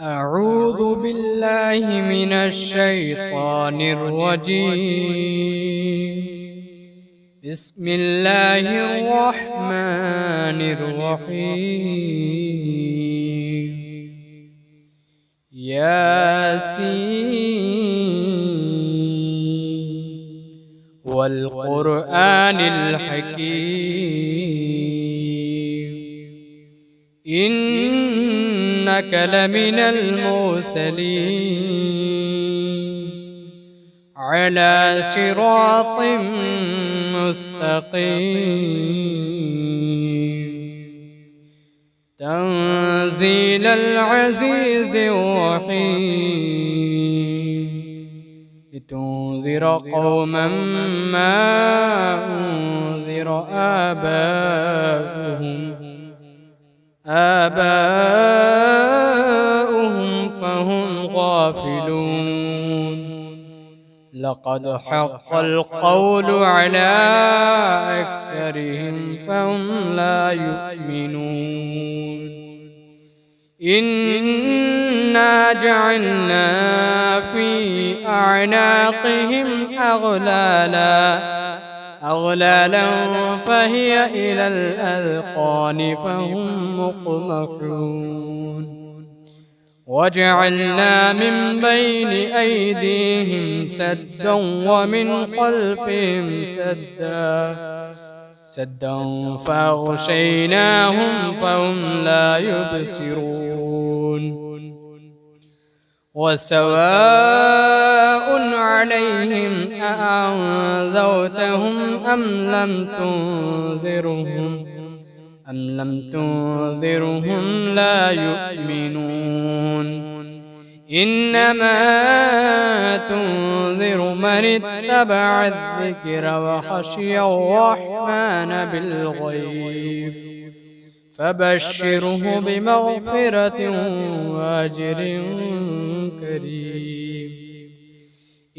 أعوذ بالله من الشيطان الرجيم. بسم الله الرحمن الرحيم. ياسين والقرآن الحكيم إنك لمن المرسلين على صراط مستقيم تنزيل العزيز الرحيم لتنذر قوما ما أنذر آباؤهم فهم غافلون. لقد حق القول على أكثرهم فهم لا يؤمنون. إنا جعلنا في أعناقهم أغلالا فهي إلى الأذقان فهم مقمحون. وجعلنا من بين أيديهم سدا ومن خلفهم سدا فأغشيناهم فهم لا يبصرون. وسواء عليهم أأنذرتهم أم لم تنذرهم لا يؤمنون. إنما تنذر من اتبع الذكر وخشي الرحمن بالغيب فبشره بمغفرة وأجر كريم.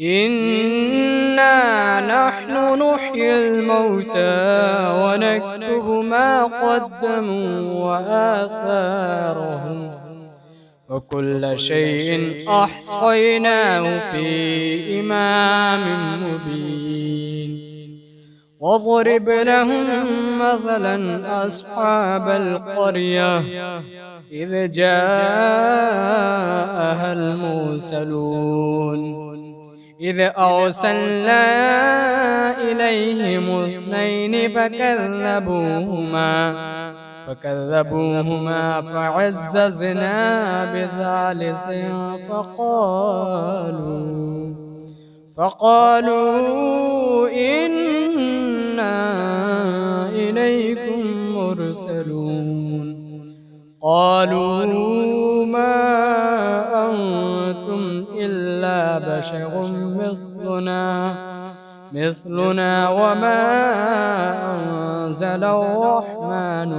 إنا نحن نحيي الموتى ونكتب ما قدموا وآثارهم وكل شيء أحصيناه في إمام مبين. واضرب لهم مثلا أصحاب القرية إذ جاءها المرسلون إذ أرسلنا إليهم اثنين فكذبوهما فعززنا بثالث فقالوا إنا إليكم مرسلون. قالوا ما أنتم إلا بشر مثلنا وما أنزل الرحمن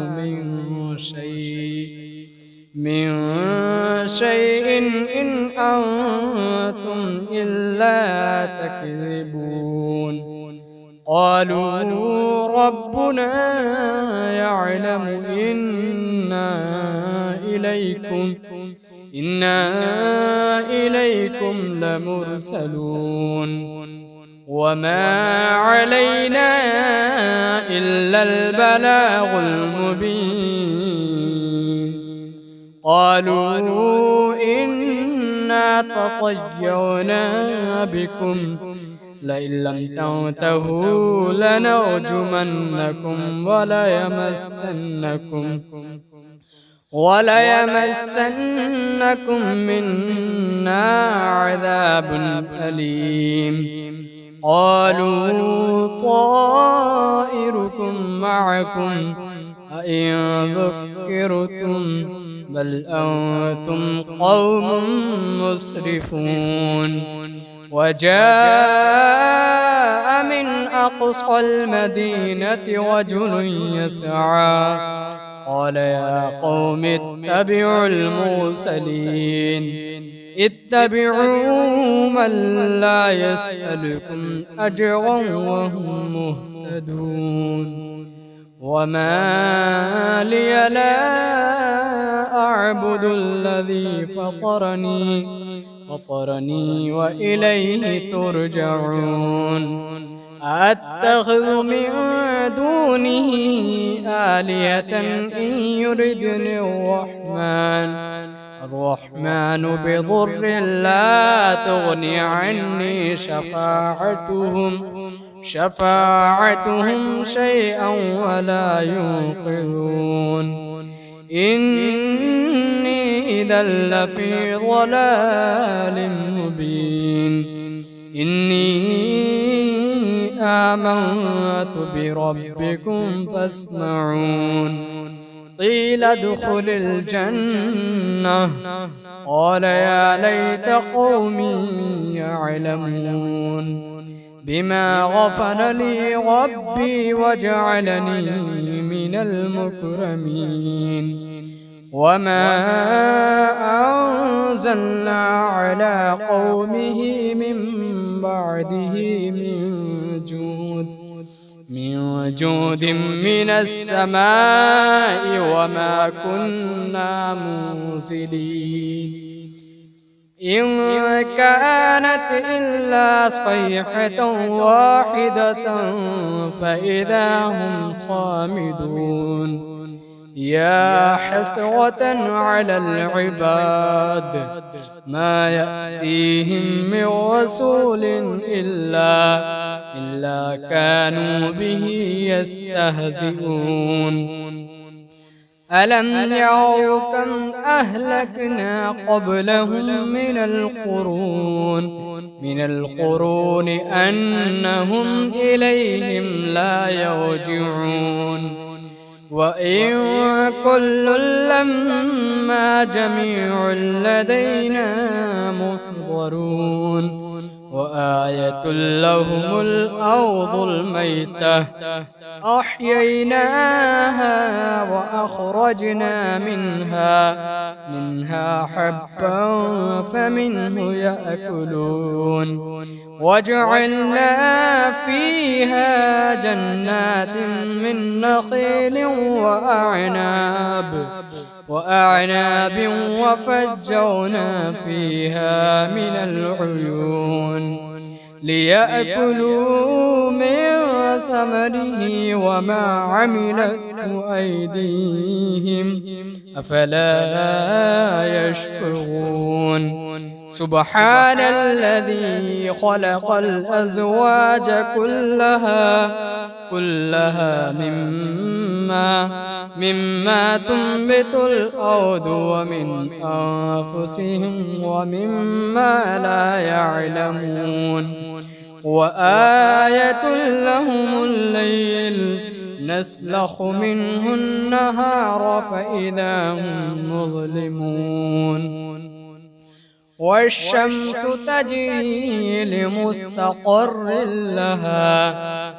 من شيء إن أنتم إلا تكذبون. قالوا ربنا يعلم إنا إليكم لمرسلون وما علينا إلا البلاغ المبين. قالوا إنا تطيرنا بكم لئن لم تنتهوا لنرجمنكم وليمسنكم منا عذاب أليم. قالوا طائركم معكم أئن ذكرتم بل أنتم قوم مسرفون. وجاء من أقصى المدينة رجل يسعى قال يا قوم اتبعوا المرسلين اتبعوا من لا يسألكم أجرا وهم مهتدون. وما لي لا أعبد الذي فطرني وإليه ترجعون أتخذ من دونه آلهة إن يردني الرحمن بضر لا تغني عني شفاعتهم شيئا ولا ينقذون إني إذا لفي ضلال مبين إني آمنت بربكم فاسمعون قيل ادخل الجنة قال يا ليت قومي يعلمون بما غفر لي ربي وجعلني من المكرمين وما أنزلنا على قومه من بعده من جود من السماء وما كنا منزلين إن كانت إلا صيحة واحدة فإذا هم خامدون يا حسرة على العباد ما يأتيهم من رسول إلا كانوا به يستهزئون ألم يروا كم أهلكنا قبلهم من القرون أنهم إليهم لا يرجعون وإن كل لما جميع لدينا محضرون وآية لهم الأرض الميتة أحييناها وأخرجنا منها حبا فمنه يأكلون وجعلنا فيها جنات من نخيل وأعناب وفجرنا فيها من العيون ليأكلوا من ثمره وما عملته أيديهم أفلا يشكرون سبحان الذي خلق الأزواج كلها مما تنبت الأرض ومن أنفسهم ومما لا يعلمون وآية لهم الليل نسلخ منه النهار فإذا هم مظلمون والشمس تجري لمستقر لها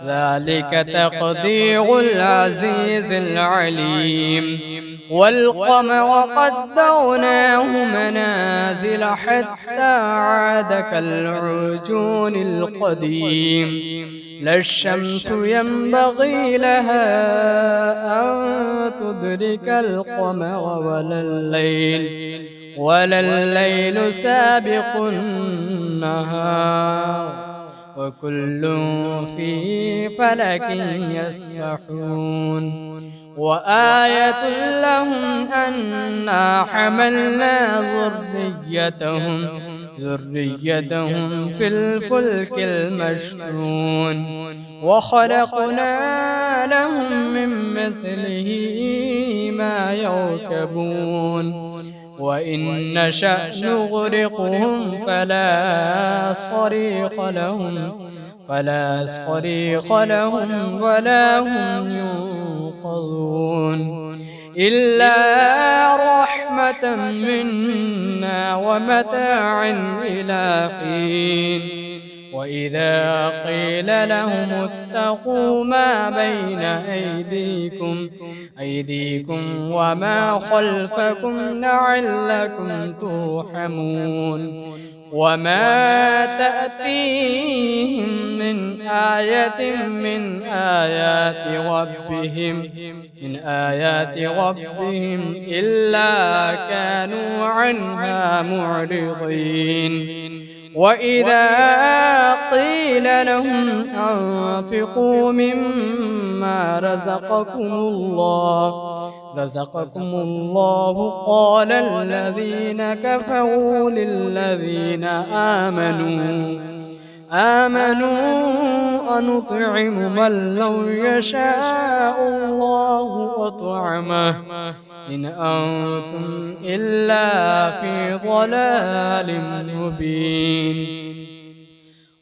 ذلك تقدير العزيز العليم والقمر قدرناه منازل حتى عاد كالعرجون القديم لا الشمس ينبغي لها أن تدرك القمر ولا الليل سابق النهار وكل في فلك يسبحون وآية لهم أنا حملنا ذريتهم في الفلك المشحون وخلقنا لهم من مثله ما يركبون وإن نشأ نغرقهم فلا صريخ لهم ولا هم ينقذون إلا رحمة منا ومتاعا إلى حين وإذا قيل لهم اتقوا ما بين أيديكم وما خلفكم لعلكم ترحمون وما تأتيهم من آية من آيات ربهم إلا كانوا عنها معرضين وإذا قيل لهم أنفقوا مما رزقكم الله قال الذين كفروا للذين آمنوا أنطعم من لو يشاء الله أطعمه إن أنتم إلا في ضلال مبين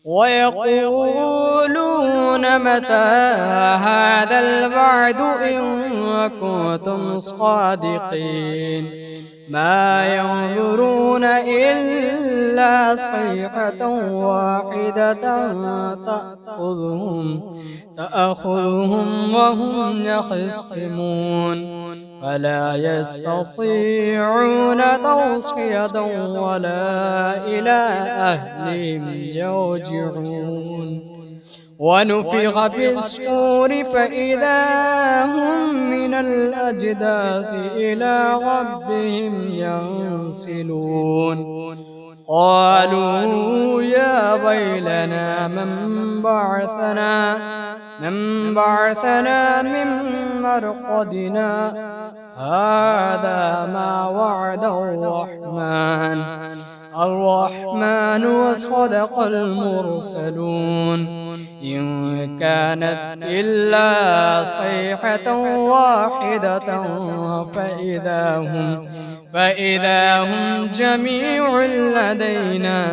ويقولون متى هذا الوعد إن كنتم صادقين ما ينظرون إلا صيحة واحدة تأخذهم وهم يخصمون فلا يستطيعون توصية ولا إلى أهلهم يرجعون ونفخ في الصور فإذا هم من الأجداث إلى ربهم ينسلون قالوا يا ويلنا من بعثنا من مرقدنا هذا ما وعد الرحمن وصدق المرسلون إن كانت إلا صيحة واحدة فإذا هم جميع لدينا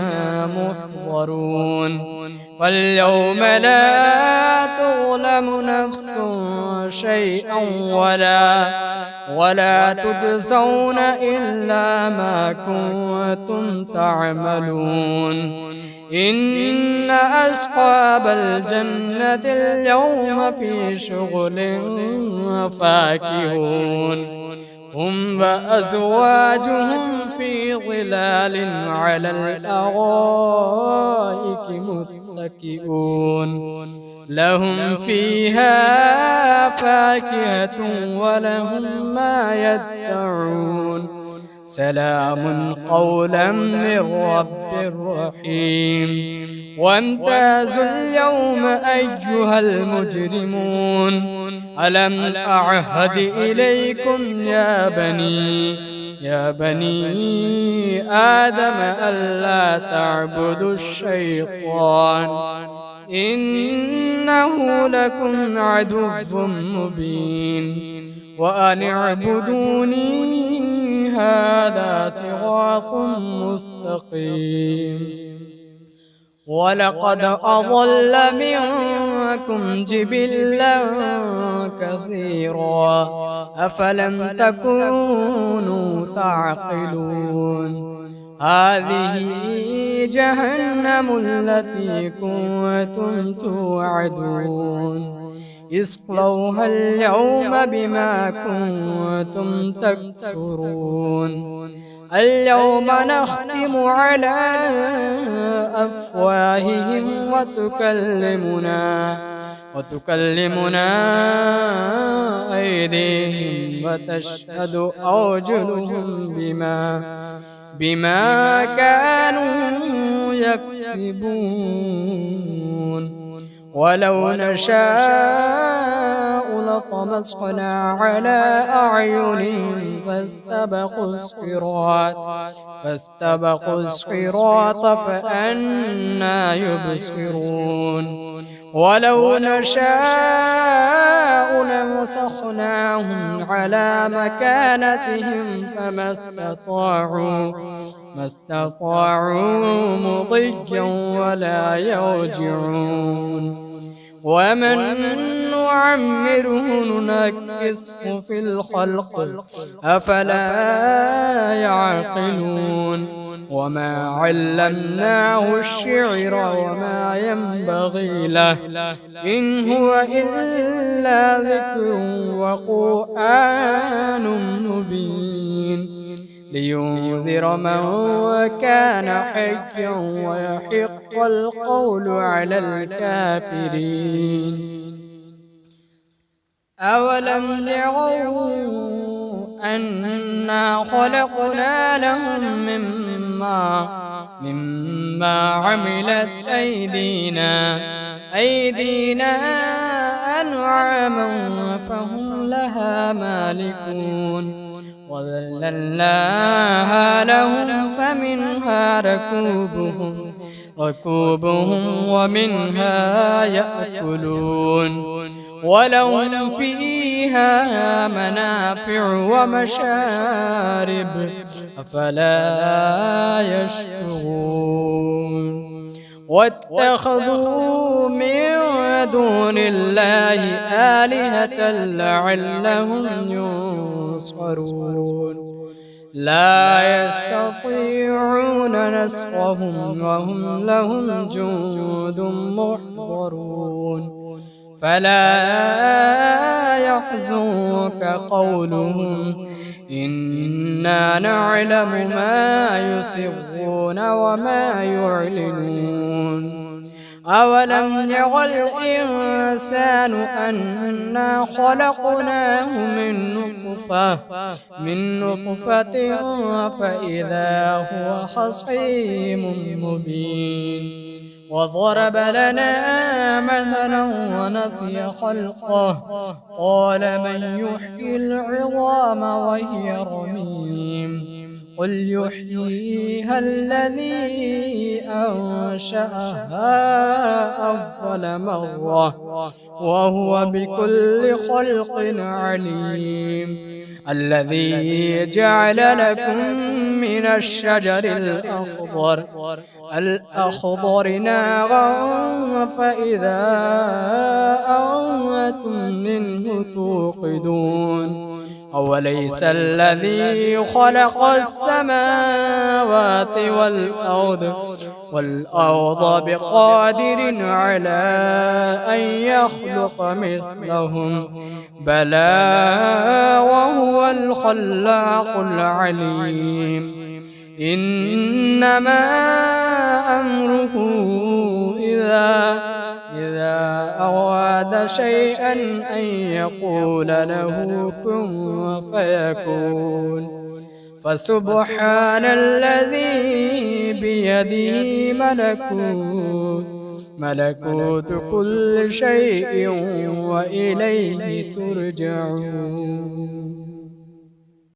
محضرون فاليوم لا تظلم نفس شيئا ولا تجزون إلا ما كنتم تعملون إن أصحاب الجنة اليوم في شغل فاكهون هم وأزواجهم في ظلال على الأرائك متكئون لهم فيها فاكهة ولهم ما يدعون سلام قولا من رب رحيم وامتازوا اليوم أيها المجرمون ألم أعهد إليكم يا بني آدم ألا تعبدوا الشيطان إنه لكم عدو مبين وأن اعبدوني هذا صراط مستقيم ولقد أضل منكم جبلا كثيرا أفلم تكونوا تعقلون هذه جهنم التي كنتم توعدون اصلوها اليوم بما كنتم تكفرون اليوم نختم على أفواههم وتكلمنا أيديهم وتشهد أرجلهم بما كانوا يكسبون ولو نشاء لطمسنا على أعينهم فاستبقوا الصراط فأنى يبصرون ولو نشاء لمسخناهم على مكانتهم فما استطاعوا مضيا ولا يرجعون ومن نعمره ننكسه في الخلق أفلا يعقلون وما علمناه الشعر وما ينبغي له إن هو إلا ذكر وقرآن مبين لينذر من كان حيا ويحق القول على الكافرين أولم يروا أنا خلقنا لهم مما عملت أيدينا أنعاما فهم لها مالكون وذللناها لهم فمنها ركوبهم ومنها يأكلون ولهم فيها منافع ومشارب أفلا يشكرون واتخذوا من دون الله آلهة لعلهم ينصرون لا يستطيعون نصرهم وهم لهم جند محضرون فلا يحزنك قولهم إنا نعلم ما يسرون وما يعلنون أولم ير الإنسان أنا خلقناه من نطفة فإذا هو خصيم مبين وضرب لنا مثلا ونسي خلقه قال من يحيي العظام وهي رميم قل يحييها الذي أنشأها أول مرة وهو بكل خلق عليم الذي جعل لكم من الشجر الأخضر نارا فإذا أنتم منه توقدون أوليس الذي خلق السماوات والأرض بقادر على أن يخلق مثلهم بلى وهو الخلاق العليم إنما أمره إذا أراد شيئا أن يقول له كن فيكون فسبحان الذي بيده ملكوت كل شيء وإليه ترجعون.